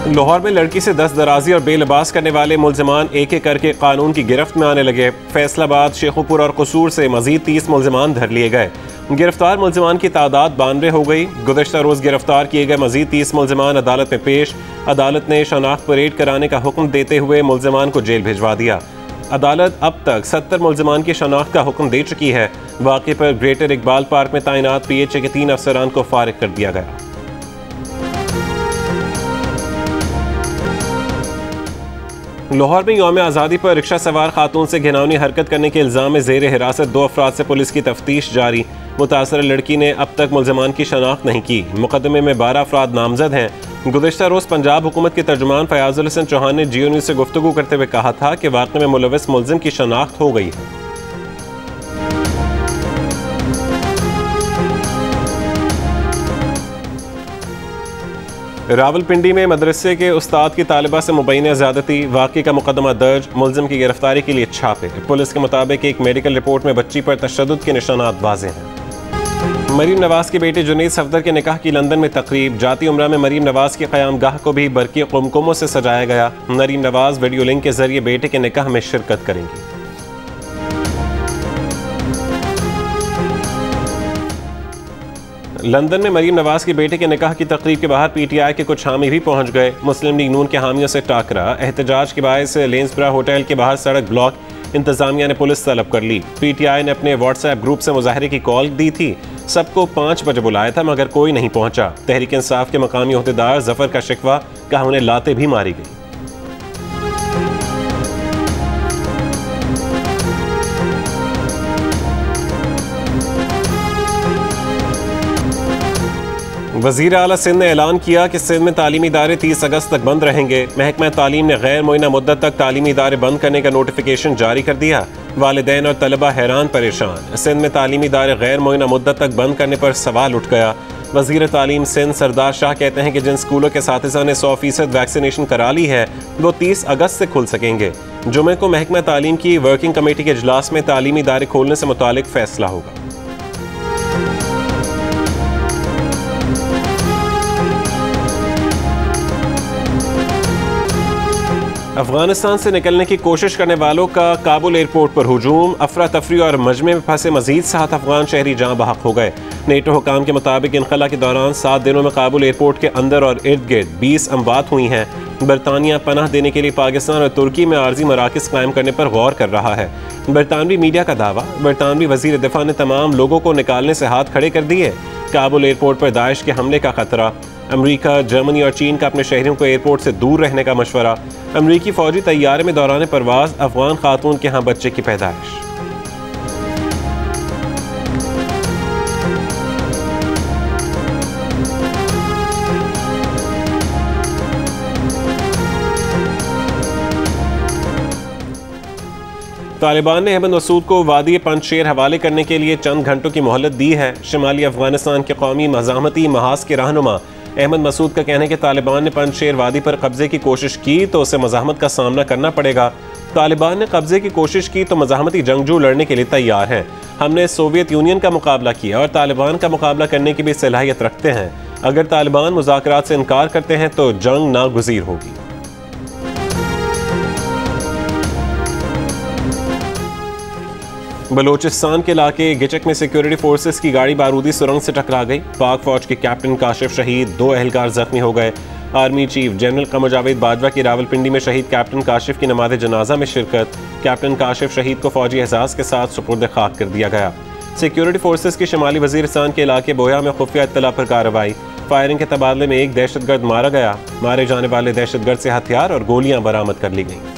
लाहौर में लड़की से दस्तदराजी और बेलिबास करने वाले मुल्जिमान एक एक करके कानून की गिरफ्त में आने लगे। फैसलाबाद, शेखुपुर और कसूर से मजीद 30 मुल्जिमान धर लिए गए। गिरफ्तार मुल्जिमान की तादाद 92 हो गई। गुज़श्ता रोज़ गिरफ्तार किए गए मजीद 30 मुल्जिमान अदालत में पेश। अदालत ने शनाख्त परेड कराने का हुक्म देते हुए मुल्जिमान को जेल भिजवा दिया। अदालत अब तक 70 मुल्जिमान की शनाख्त का हुक्म दे चुकी है। वाक़े पर ग्रेटर इकबाल पार्क में तैनात PHA के 3 अफसरान को फारिग कर दिया गया। लाहौर में यौम आज़ादी पर रिक्शा सवार खातून से घिनौनी हरकत करने के इल्ज़ाम में ज़ेर हिरासत 2 अफराद से पुलिस की तफ्तीश जारी। मुतासरा लड़की ने अब तक मुल्ज़मान की शनाख्त नहीं की। मुकदमे में 12 अफराद नामजद हैं। गुज़श्ता रोज़ पंजाब हुकूमत के तर्जुमान फयाजुल हसन चौहान ने GO न्यूज़ से गुफ्तगू करते हुए कहा था कि वाक़े में मुलव्वस मुल्ज़िम की शनाख्त हो गई है। रावलपिंडी में मदरसे के उस्ताद की तालिबा से मुबैना ज़्यादती, वाक़े का मुकदमा दर्ज। मुल्ज़िम की गिरफ्तारी के लिए छापे। पुलिस के मुताबिक एक मेडिकल रिपोर्ट में बच्ची पर तशद्दुद के निशानात वाज़ेह हैं। मरीम नवाज के बेटे जुनैद सफदर के निकाह की लंदन में तकरीब। जाती उम्रा में मरीम नवाज की क़यामगाह को भी बरक़ी कुमकुमों से सजाया गया। मरीम नवाज वीडियो लिंक के जरिए बेटे के निकाह में शिरकत करेंगी। लंदन में मरीम नवाज के बेटे के निकाह की तकरीब के बाहर PTI के कुछ हामी भी पहुंच गए। मुस्लिम लीग नून के हामियों से टाकरा। एहतजाज के बायस लेंसब्रा होटल के बाहर सड़क ब्लॉक। इंतजामिया ने पुलिस तलब कर ली। PTI ने अपने WhatsApp ग्रुप से मुजाहरे की कॉल दी थी। सबको 5 बजे बुलाया था मगर कोई नहीं पहुंचा। तहरीक इंसाफ के मकामी अहदेदार जफर का शिकवा, कहा उन्हें लाते भी मारी गई। वज़ीर आला सिंध ने ऐलान किया कि सिंध में तालीमी इदारे 30 अगस्त तक बंद रहेंगे। महकमा तालीम ने गैर मुअय्यना मुद्दत तक तालीमी इदारे बंद करने का नोटिफिकेशन जारी कर दिया। वालिदैन और तलबा हैरान परेशान। सिंध में तालीमी इदारे गैर मुअय्यना मुद्दत तक बंद करने पर सवाल उठ गया। वज़ीर तालीम सिंध सरदार शाह कहते हैं कि जिन स्कूलों के साथिज़ा ने 100% वैक्सीनेशन करा ली है वो 30 अगस्त से खुल सकेंगे। जुमे को महकमा तालीम की वर्किंग कमेटी के इजलास में तालीमी इदारे खोलने से मुतालिक फैसला होगा। अफगानिस्तान से निकलने की कोशिश करने वालों का काबुल एयरपोर्ट पर हुजूम। अफरा तफरी और मजमे में फंसे मजीद 7 अफगान शहरी जाँ बहक हो गए। नेटो हुकाम के मुताबिक इनखला के दौरान 7 दिनों में काबुल एयरपोर्ट के अंदर और इर्द गिर्द 20 अमवात हुई हैं। बरतानिया पनाह देने के लिए पाकिस्तान और तुर्की में आर्जी मराकज़ कायम करने पर गौर कर रहा है। बरतानवी मीडिया का दावा। बरतानवी वज़ीर दिफा ने तमाम लोगों को निकालने से हाथ खड़े कर दिए। काबुल एयरपोर्ट पर दाइश के हमले का खतरा। अमेरिका, जर्मनी और चीन का अपने शहरियों को एयरपोर्ट से दूर रहने का मशवरा। अमेरिकी फौजी तैयारे में दौरान परवाज अफगान खातून के यहाँ बच्चे की पैदाइश। तालिबान ने अहमद मसूद को वादी पंजशेर हवाले करने के लिए चंद घंटों की मोहलत दी है। शुमाली अफगानिस्तान के कौमी मज़ाहमती महाज के रहनुमा अहमद मसूद का कहना है कि तालिबान ने पंजशेर वादी पर कब्जे की कोशिश की तो उसे मज़ाहमत का सामना करना पड़ेगा। तालिबान ने कब्जे की कोशिश की तो मज़ाहमती जंगजू लड़ने के लिए तैयार हैं। हमने सोवियत यूनियन का मुकाबला किया और तालिबान का मुकाबला करने की भी सलाहियत रखते हैं। अगर तालिबान मुज़ाकरात से इनकार करते हैं तो जंग नागुज़ीर होगी। बलोचिस्तान के इलाके गिचक में सिक्योरिटी फोर्सेस की गाड़ी बारूदी सुरंग से टकरा गई। पाक फौज के कैप्टन काशिफ शहीद, 2 एहलकार जख्मी हो गए। Army chief general Qamar Javed Bajwa की रावलपिंडी में शहीद कैप्टन काशिफ की नमाज़ जनाजा में शिरकत। कैप्टन काशिफ शहीद को फौजी एहसास के साथ सुपुर्द खाक कर दिया गया। सिक्योरिटी फोर्सेस की शुमाली वजीरिस्तान के इलाके बोया में खुफिया इत्तला पर कार्रवाई। फायरिंग के तबादले में एक दहशतगर्द मारा गया। मारे जाने वाले दहशतगर्द से हथियार और गोलियां बरामद कर ली गईं।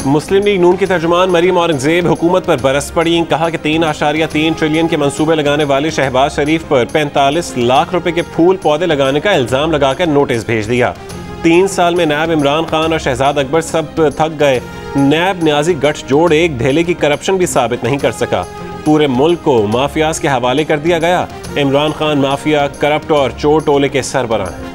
मुस्लिम लीग नून की तर्जुमान मरीम औरंगजेब हुकूमत पर बरस पड़ी। कहा कि 3.3 ट्रिलियन के मंसूबे लगाने वाले शहबाज शरीफ पर 45 लाख रुपए के फूल पौधे लगाने का इल्जाम लगाकर नोटिस भेज दिया। 3 साल में नायब इमरान खान और शहजाद अकबर सब थक गए। नायब न्याजी गठजोड़ एक धेले की करप्शन भी साबित नहीं कर सका। पूरे मुल्क को माफियाज के हवाले कर दिया गया। इमरान खान माफिया, करप्ट और चोर टोले के सरबराह हैं।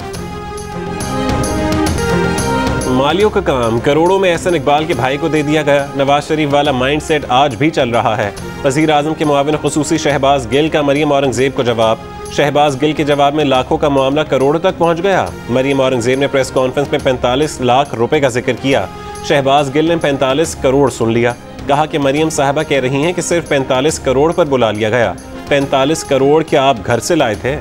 मालियों का काम करोड़ों में एहसन इकबाल के भाई को दे दिया गया। नवाज शरीफ वाला माइंडसेट आज भी चल रहा है। वज़ीर आज़म के मुआविन ख़ुसूसी शहबाज गिल का मरीम औरंगजेब को जवाब। शहबाज गिल के जवाब में लाखों का मामला करोड़ों तक पहुंच गया। मरियम औरंगजेब ने प्रेस कॉन्फ्रेंस में 45 लाख रुपए का जिक्र किया। शहबाज गिल ने 45 करोड़ सुन लिया। कहा कि मरियम साहबा कह रही हैं कि सिर्फ 45 करोड़ पर बुला लिया गया। 45 करोड़ क्या आप घर से लाए थे?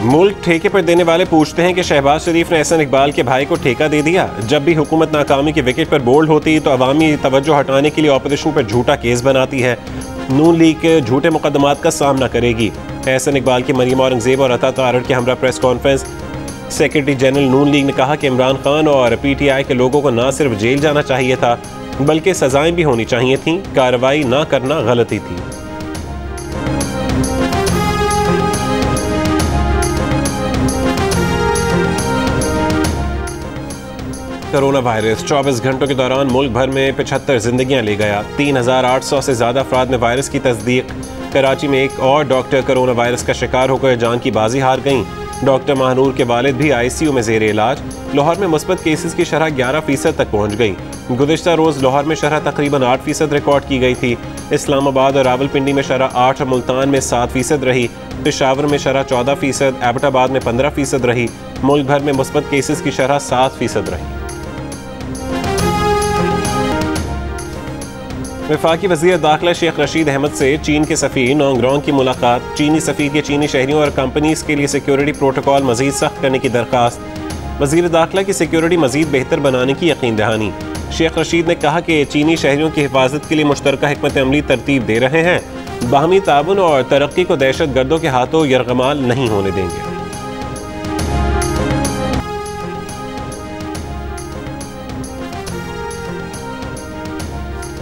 मुल्क ठेके पर देने वाले पूछते हैं कि शहबाज शरीफ ने एहसन इकबाल के भाई को ठेका दे दिया। जब भी हुकूमत नाकामी की विकेट पर बोल्ड होती तो अवामी तवज्जो हटाने के लिए ऑपोजिशन पर झूठा केस बनाती है। नून लीग के झूठे मुकदमात का सामना करेगी। एहसन इकबाल की मरियम औरंगजेब और अता तारड़ के हमरा प्रेस कॉन्फ्रेंस। सेक्रेटरी जनरल नून लीग ने कहा कि इमरान खान और PTI के लोगों को न सिर्फ जेल जाना चाहिए था बल्कि सजाएं भी होनी चाहिए थीं। कार्रवाई ना करना गलती थी। कोरोना वायरस 24 घंटों के दौरान मुल्क भर में 75 जिंदगियां ले गया। 3800 से ज्यादा अफराद में वायरस की तस्दीक। कराची में एक और डॉक्टर कोरोना वायरस का शिकार होकर जान की बाजी हार गईं। डॉक्टर महानूर के वालिद भी ICU में जेर इलाज। लाहौर में मुस्बत केसेस की शरह 11% तक पहुँच गई। गुज़िश्ता रोज़ लाहौर में शरह तकरीबन 8% रिकॉर्ड की गई थी। इस्लामाबाद और रावलपिंडी में शरह 8 और मुल्तान में 7% रही। पेशावर में शरह 14%, एबटाबाद में 15% रही। मुल्क भर में मुस्बत केसेस की शरह 7% रही। वफाकी वज़ीर दाखिला शेख रशीद अहमद से चीन के सफ़ीर नोंगरोंग की मुलाकात। चीनी सफ़ीर के चीनी शहरियों और कंपनीज के लिए सिक्योरिटी प्रोटोकॉल मज़ीद सख्त करने की दरख्वास्त। वज़ीर दाखिला की सिक्योरिटी मज़ीद बेहतर बनाने की यकीन दहानी। शेख रशीद ने कहा कि चीनी शहरियों की हिफाजत के लिए मुश्तरका हिकमत अमली तरतीब दे रहे हैं। बाहमी ताउन और तरक्की को दहशत गर्दों के हाथों यरगमाल नहीं होने देंगे।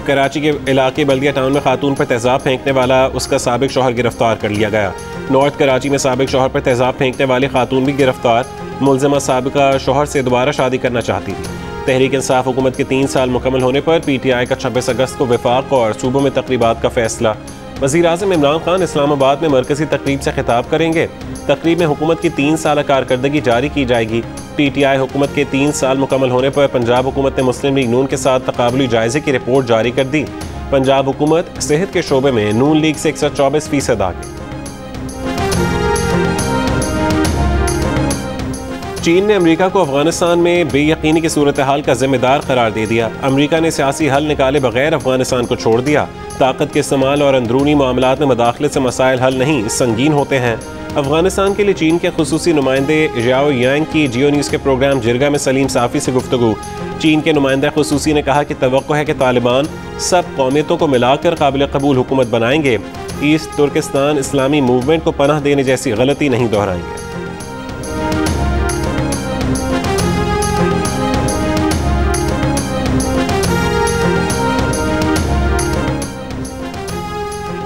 कराची के इलाके बल्दिया टाउन में खातून पर तेजाब फेंकने वाला उसका साबिक शौहर गिरफ्तार कर लिया गया। नॉर्थ कराची में साबिक शौहर पर तेजाब फेंकने वाली खातून भी गिरफ्तार। मुलजिमा साबिका शौहर से दोबारा शादी करना चाहती थी। तहरीक इंसाफ हुकूमत के 3 साल मुकम्मल होने पर PTI का 26 अगस्त को वफाक और सूबों में तकरीबात का फैसला। वज़ीर आज़म इमरान खान इस्लामाबाद में मरकज़ी तकरीब से खिताब करेंगे। तकरीब में हुकूमत की 3 साल कारकर्दगी जारी की जाएगी। PTI हुकूमत के 3 साल मुकम्मल होने पर पंजाब हुकूमत ने मुस्लिम लीग नून के साथ तकाबुली जायजे की रिपोर्ट जारी कर दी। पंजाब हुकूमत सेहत के शोबे में नून लीग से 124% आगे। चीन ने अमेरिका को अफगानिस्तान में बेयकीनी की सूरत हाल का जिम्मेदार करार दे दिया। अमेरिका ने सियासी हल निकाले बगैर अफगानिस्तान को छोड़ दिया। ताकत के इस्तेमाल और अंदरूनी मामलात में मदाखलत से मसाइल हल नहीं संगीन होते हैं। अफगानिस्तान के लिए चीन के खुसूसी नुमाइंदे जियाओ यांग की जियो न्यूज़ के प्रोग्राम जिरगा में सलीम साफ़ी से गुफ्तगू। चीन के नुमाइंदा खुसूसी ने कहा कि तवक्को है कि तालिबान सब कौमियतों को मिलाकर काबिल कबूल हुकूमत बनाएंगे। ईस्ट तुर्किस्तान इस्लामी मूवमेंट को पनाह देने जैसी गलती नहीं दोहराएंगे।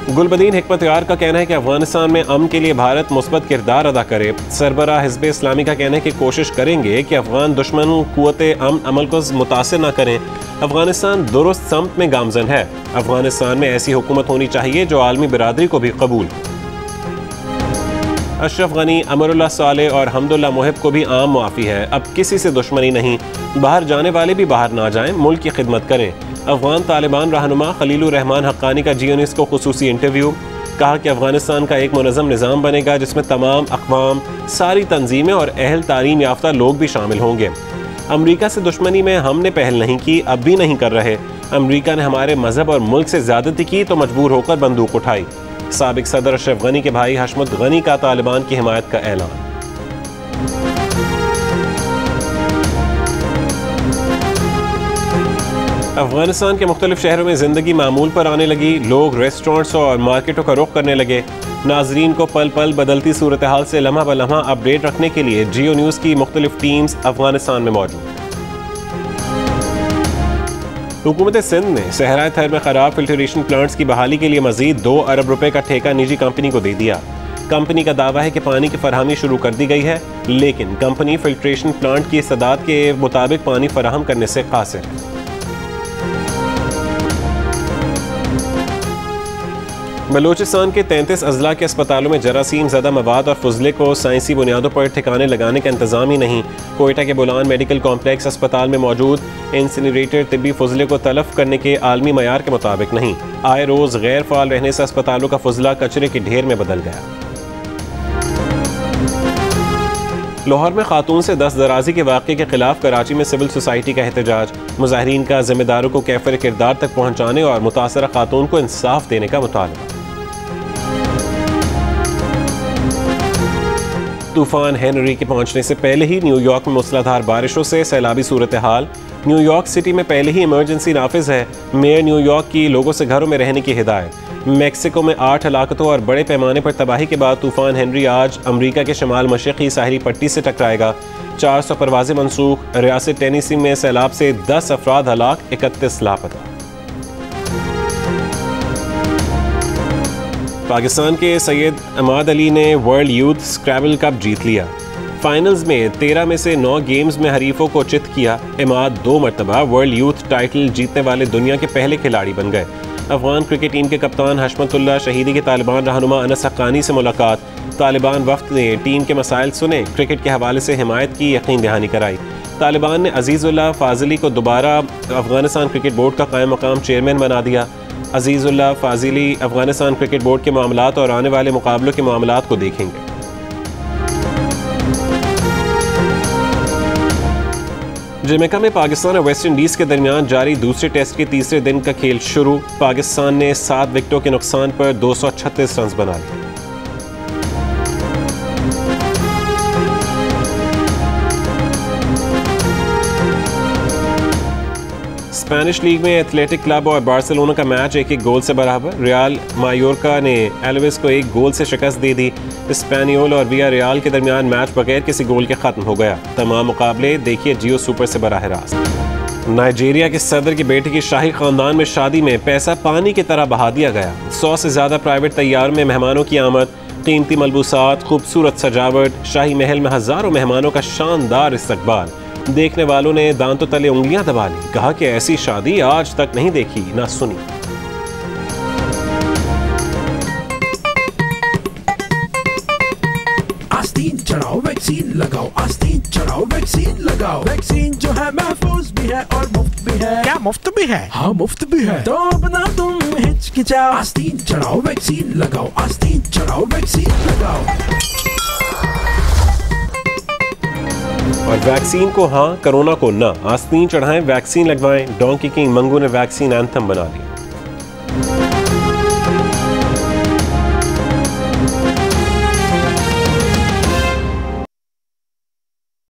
गुलबदीन हिकमत यार का कहना है कि अफगानिस्तान में अमन के लिए भारत मुस्बत किरदार अदा करे। सरबराह हिज़्ब इस्लामी का कहना है कि कोशिश करेंगे कि अफगान दुश्मन कुव्वते अमन अमल को मुतासिर न करें। अफगानिस्तान दुरुस्त समत में गामजन है। अफगानिस्तान में ऐसी हुकूमत होनी चाहिए जो आलमी बिरादरी को भी कबूल हो। अशरफ गनी, अमरुल्लाह साले और हमदुल्ला मोहिब को भी आम मुआफ़ी है। अब किसी से दुश्मनी नहीं। बाहर जाने वाले भी बाहर ना जाएं, मुल्क की खिदमत करें। अफगान तालिबान रहनुमा खलीलुर रहमान हक्कानी का जियो न्यूज़ को खुसूसी इंटरव्यू। कहा कि अफगानिस्तान का एक मुनज़्ज़म निज़ाम बनेगा जिसमें तमाम अक़वाम, सारी तंजीमें और अहल तालीम याफ्ता लोग भी शामिल होंगे। अमरीका से दुश्मनी में हमने पहल नहीं की, अब भी नहीं कर रहे। अमरीका ने हमारे मजहब और मुल्क से ज़्यादती की तो मजबूर होकर बंदूक उठाई। साबिक सदर अशरफ गनी के भाई हशमत गनी का तालिबान की हिमायत का ऐलान। अफगानिस्तान के मुख्तलिफ शहरों में ज़िंदगी मामूल पर आने लगी। लोग रेस्टोरेंट्स और मार्केटों का रुख करने लगे। नाजरीन को पल पल बदलती सूरत हाल से लम्हा ब लम्हा अपडेट रखने के लिए जियो न्यूज़ की मुख्तलिफ टीम्स अफगानिस्तान में मौजूद। हुकूमत सिंध ने सहराए थर में ख़राब फिल्ट्रेशन प्लांट्स की बहाली के लिए मज़ीद 2 अरब रुपए का ठेका निजी कंपनी को दे दिया। कंपनी का दावा है कि पानी की फरहमी शुरू कर दी गई है, लेकिन कंपनी फिल्ट्रेशन प्लांट की इस्तेदाद के मुताबिक पानी फराहम करने से कासिर है। बलूचिस्तान के 33 अजला के अस्पतालों में जरासीम ज़दा मवाद और फुजले को साइंसी बुनियादों पर ठिकाने लगाने का इंतजाम ही नहीं। कोयटा के बोलान मेडिकल कॉम्प्लेक्स अस्पताल में मौजूद इंसिनरेटर तिब्बी फुजले को तलफ करने के आलमी मयार के मुताबिक नहीं। आए रोज़ गैर फाल रहने से अस्पतालों का फुजला कचरे के ढेर में बदल गया। लाहौर में खातून से दस्त दराजी के वाक़े के खिलाफ कराची में सिविल सोसाइटी का एहतजाज। मुजाहिरीन का जिम्मेदारों को कैफिर किरदार तक पहुँचाने और मुतासरा खातून को इंसाफ देने का मुतालबा। तूफान हेनरी के पहुंचने से पहले ही न्यूयॉर्क में मूसलाधार बारिशों से सैलाबी सूरत हाल। न्यूयॉर्क सिटी में पहले ही इमरजेंसी नाफिज है। मेयर न्यूयॉर्क की लोगों से घरों में रहने की हिदायत। मैक्सिको में 8 हलाकतों और बड़े पैमाने पर तबाही के बाद तूफान हेनरी आज अमरीका के शमाल मशरक़ी साहिली पट्टी से टकराएगा। 400 परवाजें मनसूख। रियासत टेनेसी में सैलाब से 10 अफराद हलाक, 31 लापता। पाकिस्तान के सैयद अमाद अली ने वर्ल्ड यूथ स्क्रैबल कप जीत लिया। फाइनल्स में 13 में से 9 गेम्स में हरीफों को चित किया। इमाद 2 मरतबा वर्ल्ड यूथ टाइटल जीतने वाले दुनिया के पहले खिलाड़ी बन गए। अफगान क्रिकेट टीम के कप्तान हशमतुल्लाह शहीदी के तालिबान रहनुमा अनस हक्कानी से मुलाकात। तालिबान वफ्द ने टीम के मसाइल सुने, क्रिकेट के हवाले से हिमायत की यकीन दहानी कराई। तालिबान ने अजीज़ुल्लाह फाजिली को दोबारा अफगानिस्तान क्रिकेट बोर्ड का कायम मकाम चेयरमैन बना दिया। अजीज़ुल्लाह फाजिली अफगानिस्तान क्रिकेट बोर्ड के मामलात और आने वाले मुकाबलों के मामलात को देखेंगे। जमैका में पाकिस्तान और वेस्ट इंडीज़ के दरमियान जारी दूसरे टेस्ट के तीसरे दिन का खेल शुरू। पाकिस्तान ने 7 विकेटों के नुकसान पर 236 रन बना लिए। स्पेनिश लीग में एथलेटिक क्लब और बार्सिलोना का मैच 1-1 गोल से बराबर। रियल मायोर्का ने एल्वेस को 1 गोल से शिकस्त दे दी। स्पेनियोल और विया रियल के दरमियान मैच बगैर किसी गोल के खत्म हो गया। तमाम मुकाबले देखिए जियो सुपर से बराह रास्त। नाइजीरिया के सदर की बेटी की शाही खानदान में शादी में पैसा पानी की तरह बहा दिया गया। 100 से ज्यादा प्राइवेट तैयारों में मेहमानों की आमद, कीमती मलबूसात, खूबसूरत सजावट, शाही महल में हजारों मेहमानों का शानदार इस्तकबाल। देखने वालों ने दांतों तले उंगलियां दबा ली। कहा कि ऐसी शादी आज तक नहीं देखी ना सुनी। आस्तीन चढ़ाओ वैक्सीन लगाओ, आस्तीन चढ़ाओ वैक्सीन लगाओ। वैक्सीन जो है महफूज भी है और मुफ्त भी है। क्या मुफ्त भी है? हाँ मुफ्त भी है। तो अपना तुम हिचकिचाओ, आस्तीन चढ़ाओ वैक्सीन लगाओ, आस्तीन चढ़ाओ वैक्सीन लगाओ। और वैक्सीन को हाँ, कोरोना को ना। आस्तीन चढ़ाएं, वैक्सीन लगवाएं। डोंकी किंग मंगू ने वैक्सीन एंथम बना लिया।